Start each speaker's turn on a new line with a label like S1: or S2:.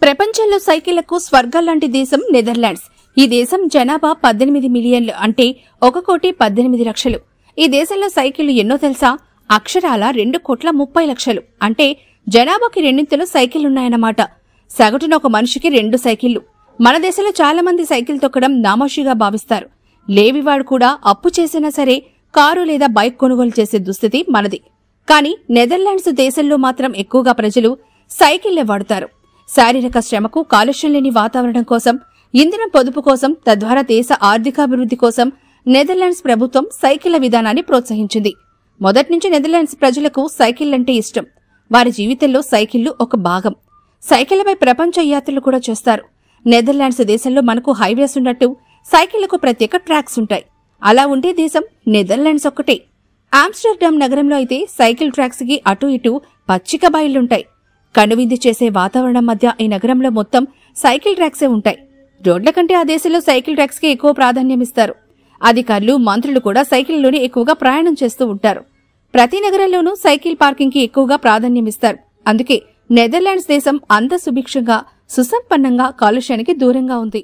S1: ప్రపంచంలో సైకిళ్లకు స్వర్గంలాంటి దేశం నెదర్లాండ్స్. ఈ దేశం జనాభా 18 మిలియన్లు, అంటే 1,18,00,000. ఈ దేశంలో సైకిళ్లు ఎన్నో తెలుసా? అక్షరాల 2,30,00,000. అంటే జనాభాకి రెండింతలు సైకిళ్లున్నాయన్నమాట. సగటున ఒక మనిషికి 2 సైకిళ్లు. మన దేశంలో చాలా మంది సైకిల్ తొక్కడం నామోషిగా భావిస్తారు. లేవివాడు కూడా అప్పు చేసినా సరే కారు లేదా బైక్ కొనుగోలు చేసే దుస్థితి మనది. కానీ నెదర్లాండ్స్ దేశంలో మాత్రం ఎక్కువగా ప్రజలు సైకిళ్లే వాడుతారు. శారీరక శ్రమకు, కాలుష్యం లేని వాతావరణం కోసం, ఇంధనం పొదుపు కోసం, తద్వారా దేశ ఆర్థికాభివృద్ధి కోసం నెదర్లాండ్స్ ప్రభుత్వం సైకిళ్ల విధానాన్ని ప్రోత్సహించింది. మొదట్నుంచి నెదర్లాండ్స్ ప్రజలకు సైకిళ్లంటే ఇష్టం. వారి జీవితంలో సైకిళ్లు ఒక భాగం. సైకిళ్లపై ప్రపంచ యాత్రలు కూడా చేస్తారు. నెదర్లాండ్స్ దేశంలో మనకు హైవేస్ ఉన్నట్టు సైకిళ్లకు ప్రత్యేక ట్రాక్స్ ఉంటాయి. అలా ఉండే దేశం నెదర్లాండ్స్ ఒక్కటే. ఆమ్స్టర్డామ్ నగరంలో అయితే సైకిల్ ట్రాక్స్ కి అటూ ఇటూ పచ్చిక బయళ్లుంటాయి. కనువిందు చేసే వాతావరణం మధ్య ఈ నగరంలో మొత్తం సైకిల్ ట్రాక్సే ఉంటాయి. రోడ్ల కంటే ఆ దేశంలో సైకిల్ ట్రాక్స్ కి ఎక్కువ ప్రాధాన్యమిస్తారు. అధికారులు, మంత్రులు కూడా సైకిల్లోనే ఎక్కువగా ప్రయాణం చేస్తూ ఉంటారు. ప్రతి నగరంలోనూ సైకిల్ పార్కింగ్ కి ఎక్కువగా ప్రాధాన్యమిస్తారు. అందుకే నెదర్లాండ్స్ దేశం అంత సుభిక్షంగా, సుసంపన్నంగా, కాలుష్యానికి దూరంగా ఉంది.